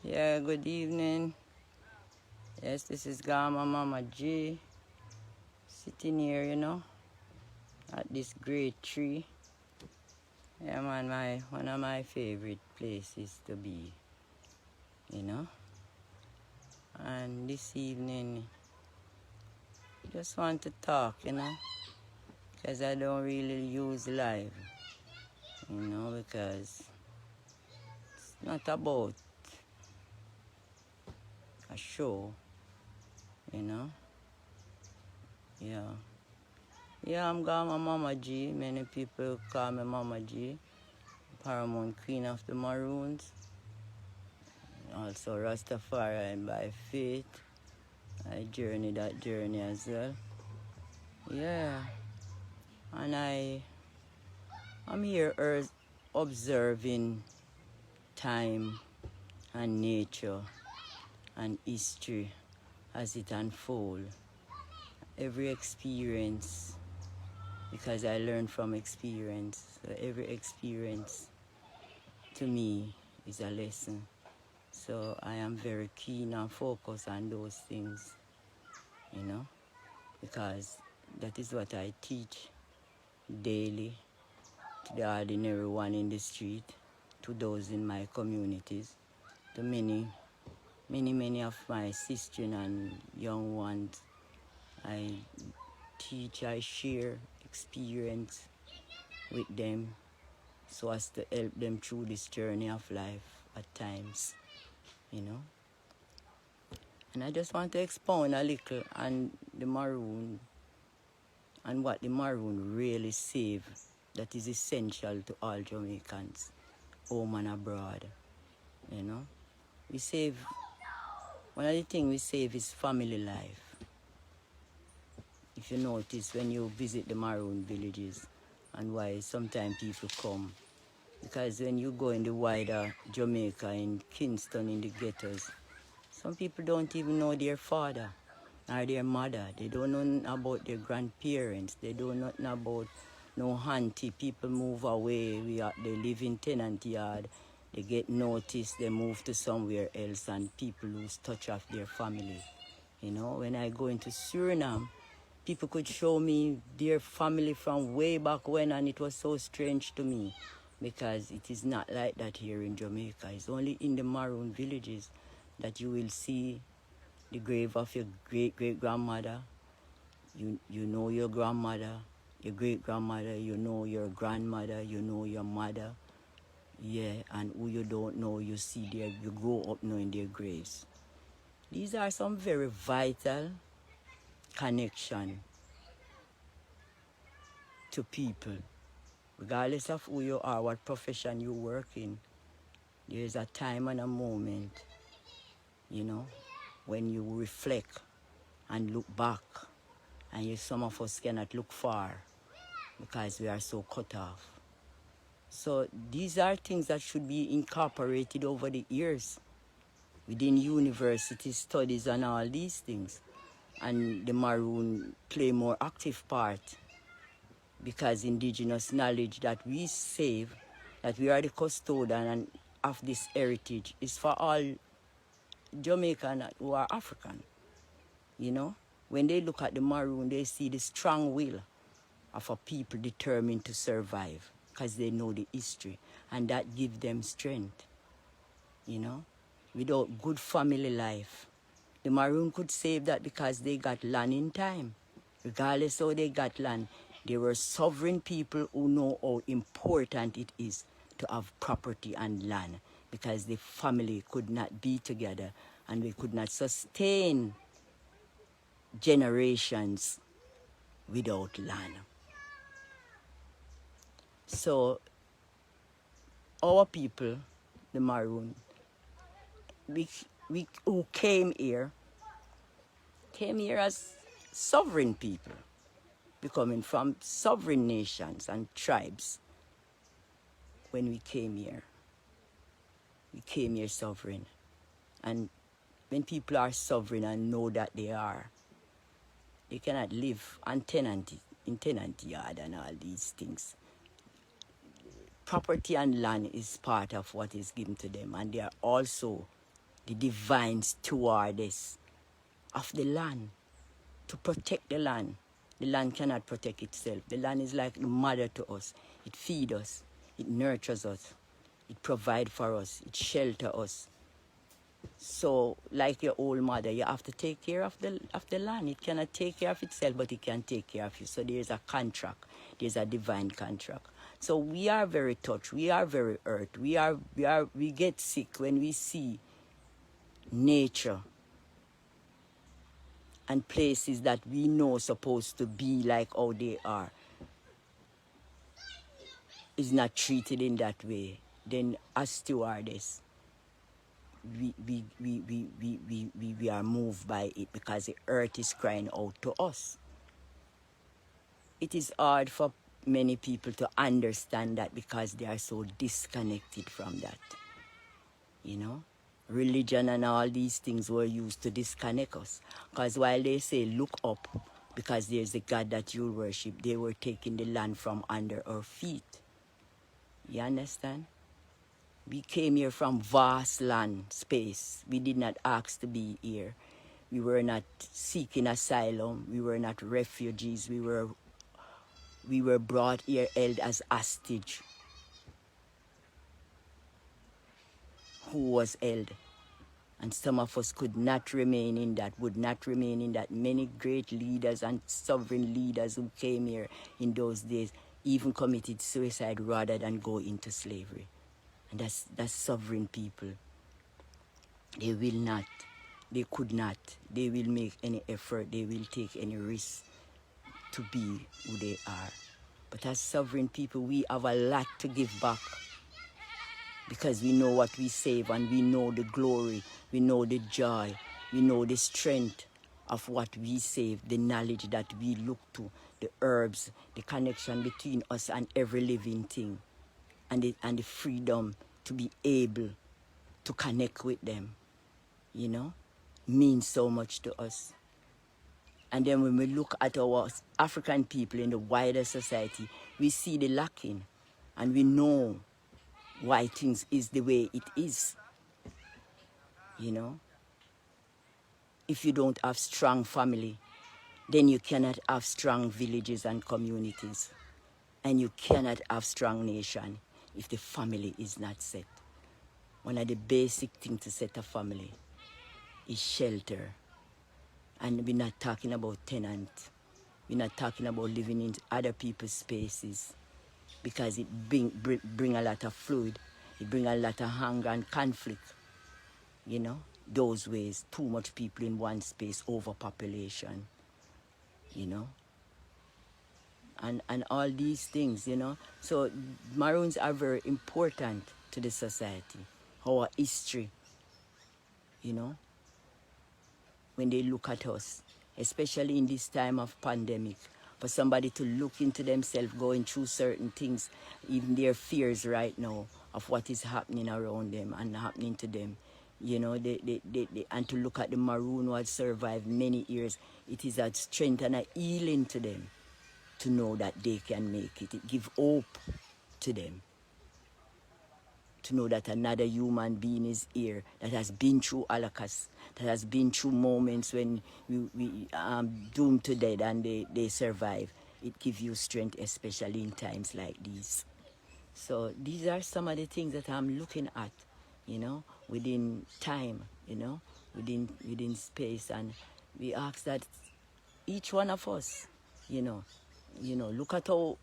Yeah, good evening. Yes, this is Gaamang Mama G sitting here, at this great tree. Yeah, man, one of my favorite places to be, And this evening, just want to talk, because I don't really use live, because it's not about a show, Yeah. Yeah, I'm Gaamang Mama G. Many people call me Mama G. Paramount Queen of the Maroons. Also Rastafari by faith. I journey that journey as well. Yeah. And I'm here observing time and nature and history as it unfolds. Every experience, because I learn from experience. So every experience to me is a lesson. So I am very keen and focused on those things, because that is what I teach daily to the ordinary one in the street, to those in my communities, to many of my sisters and young ones. I teach, I share experience with them so as to help them through this journey of life at times, And I just want to expound a little on the Maroon and what the Maroon really save that is essential to all Jamaicans, home and abroad, We save, one of the things we save is family life. If you notice when you visit the Maroon villages and why sometimes people come, because when you go in the wider Jamaica, in Kingston, in the ghettos, some people don't even know their father or their mother. They don't know nothing about their grandparents. They don't know nothing about no auntie. People move away. They live in tenant yard. They get noticed. They move to somewhere else, and people lose touch of their family. When I go into Suriname, people could show me their family from way back when, and it was so strange to me because it is not like that here in Jamaica. It's only in the Maroon villages that you will see the grave of your great-great-grandmother. You know your grandmother, your great-grandmother, you know your grandmother, you know your mother. Yeah, and who you don't know, you grow up knowing their graves. These are some very vital connection to people. Regardless of who you are, what profession you work in, there is a time and a moment, when you reflect and look back, and some of us cannot look far because we are so cut off. So these are things that should be incorporated over the years within university studies and all these things. And the Maroon play more active part because indigenous knowledge that we save, that we are the custodian of this heritage, is for all Jamaican who are African. When they look at the Maroon, they see the strong will of a people determined to survive because they know the history, and that gives them strength. Without good family life, the Maroon could save that because they got land in time. Regardless how they got land, they were sovereign people who know how important it is to have property and land, because the family could not be together and we could not sustain generations without land. So our people, the Maroon, we who came here as sovereign people, becoming from sovereign nations and tribes. When we came here sovereign. And when people are sovereign and know that they cannot live in tenant yard and all these things. Property and land is part of what is given to them, and they are also the divine stewardess of the land, to protect the land. The land cannot protect itself. The land is like the mother to us. It feeds us, it nurtures us, it provides for us, it shelters us. So, like your old mother, you have to take care of the land. It cannot take care of itself, but it can take care of you. So there's a contract. There's a divine contract. So we are very touched. We are very hurt. We get sick when we see nature and places that we know supposed to be like how they are is not treated in that way. Then as stewardess, we are moved by it because the earth is crying out to us. It is hard for many people to understand that because they are so disconnected from that. You know? Religion and all these things were used to disconnect us. Because while they say look up, because there's a God that you worship, they were taking the land from under our feet. You understand? We came here from vast land, space. We did not ask to be here. We were not seeking asylum. We were not refugees. We were brought here, held as hostage. Who was held? And some of us could not remain in that, would not remain in that. Many great leaders and sovereign leaders who came here in those days even committed suicide rather than go into slavery. And that's sovereign people. They will not, they could not, they will make any effort, they will take any risk to be who they are. But as sovereign people, we have a lot to give back because we know what we save and we know the glory, we know the joy, we know the strength of what we save, the knowledge that we look to, the herbs, the connection between us and every living thing. And the freedom to be able to connect with them, you know, means so much to us. And then when we look at our African people in the wider society, we see the lacking and we know why things is the way it is, you know. If you don't have strong family, then you cannot have strong villages and communities. And you cannot have strong nation if the family is not set. One of the basic things to set a family is shelter. And we're not talking about tenant. We're not talking about living in other people's spaces because it bring a lot of fluid. It bring a lot of hunger and conflict. You know, those ways, too much people in one space, overpopulation, you know. And all these things, you know. So Maroons are very important to the society, our history, you know. When they look at us, especially in this time of pandemic, for somebody to look into themselves going through certain things, even their fears right now of what is happening around them and happening to them, you know, and to look at the Maroon who had survived many years, it is a strength and a healing to them. To know that they can make it. It gives hope to them. To know that another human being is here that has been through Holocaust, that has been through moments when we doomed to death and they survive. It gives you strength, especially in times like these. So these are some of the things that I'm looking at, you know, within time, you know, within space. And we ask that each one of us, you know, look at our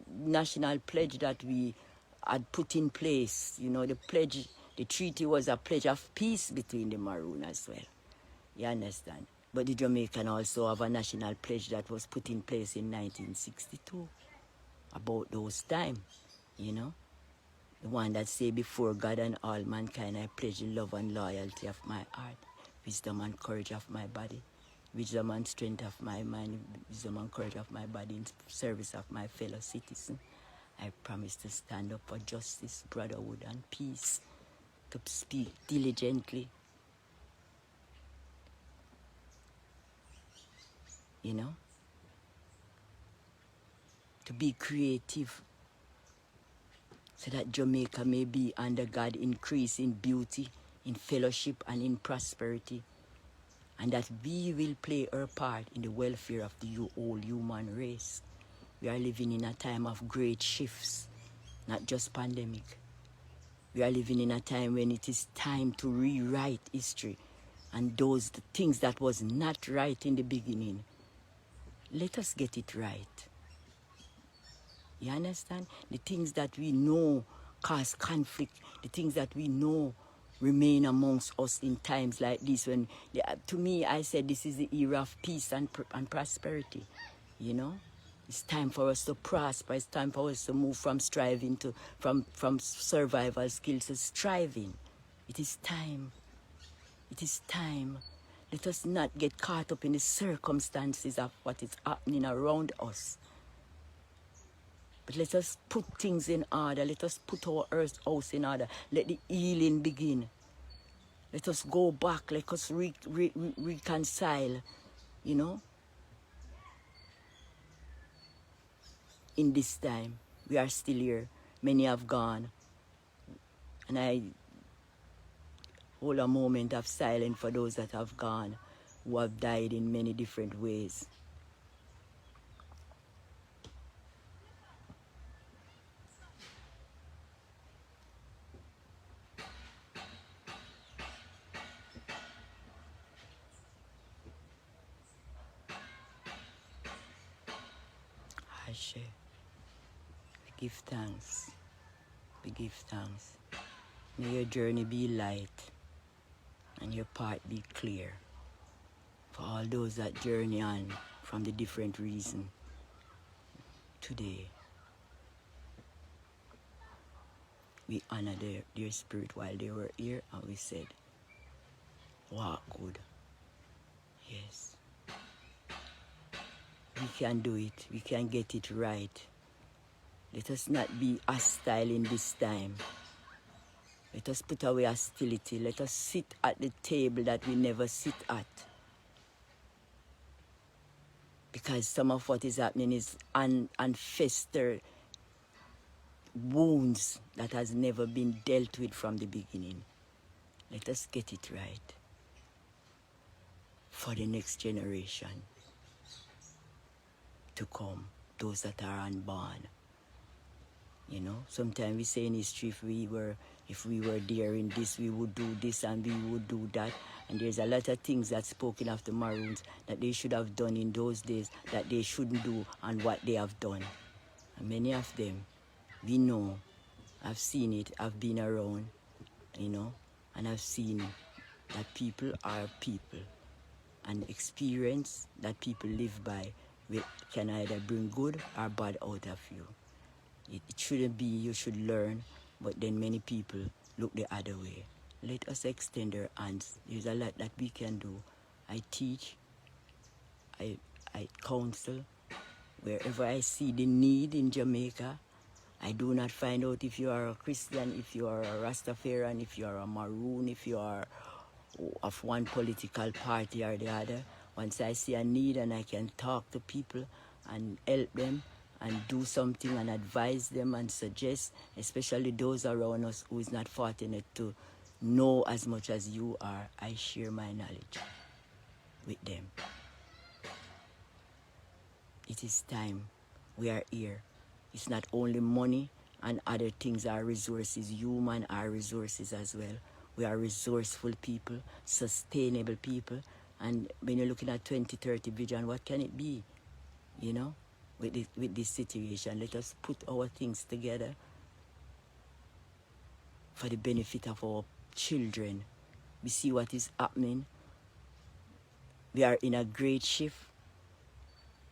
national pledge that we had put in place. You know, the treaty was a pledge of peace between the Maroon as well. You understand? But the Jamaican also have a national pledge that was put in place in 1962. About those times, you know. The one that say, before God and all mankind, I pledge the love and loyalty of my heart, wisdom and courage of my body, wisdom and strength of my mind, wisdom and courage of my body in service of my fellow citizen. I promise to stand up for justice, brotherhood, and peace, to speak diligently, you know, to be creative, so that Jamaica may be under God increase in beauty, in fellowship and in prosperity, and that we will play our part in the welfare of the whole human race. We are living in a time of great shifts, not just pandemic. We are living in a time when it is time to rewrite history, and those things that was not right in the beginning, let us get it right. You understand? The things that we know cause conflict, the things that we know remain amongst us in times like this. When, to me, I said this is the era of peace and prosperity. You know, it's time for us to prosper. It's time for us to move from striving to from survival skills to striving. It is time. It is time. Let us not get caught up in the circumstances of what is happening around us. But let us put things in order. Let us put our earth house in order. Let the healing begin. Let us go back. Let us reconcile, you know. In this time, we are still here. Many have gone. And I hold a moment of silence for those that have gone, who have died in many different ways. Ashe. We give thanks. We give thanks. May your journey be light and your path be clear. For all those that journey on from the different reasons today, we honor their spirit while they were here, and we said, walk good. Yes. We can do it. We can get it right. Let us not be hostile in this time. Let us put away hostility. Let us sit at the table that we never sit at. Because some of what is happening is unfestered wounds that has never been dealt with from the beginning. Let us get it right for the next generation to come, those that are unborn. You know, sometimes we say in history, if we were there in this, we would do this and we would do that. And there's a lot of things that's spoken of the Maroons that they should have done in those days that they shouldn't do, and what they have done. And many of them, we know, I've seen it, I've been around, you know, and I've seen that people are people. And experience that people live by can either bring good or bad out of you. It shouldn't be you should learn, but then many people look the other way. Let us extend our hands. There's a lot that we can do. I teach, I counsel. Wherever I see the need in Jamaica, I do not find out if you are a Christian, if you are a Rastafarian, if you are a Maroon, if you are of one political party or the other. Once I see a need and I can talk to people and help them and do something and advise them and suggest, especially those around us who is not fortunate to know as much as you are, I share my knowledge with them. It is time. We are here. It's not only money and other things are resources. Human are resources as well. We are resourceful people, sustainable people. And when you're looking at 2030 vision, what can it be? You know, with this situation, let us put our things together for the benefit of our children. We see what is happening. We are in a great shift.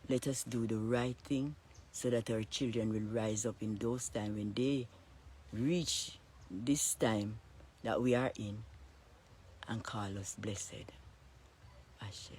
Let us do the right thing so that our children will rise up in those times when they reach this time that we are in and call us blessed. Ashe.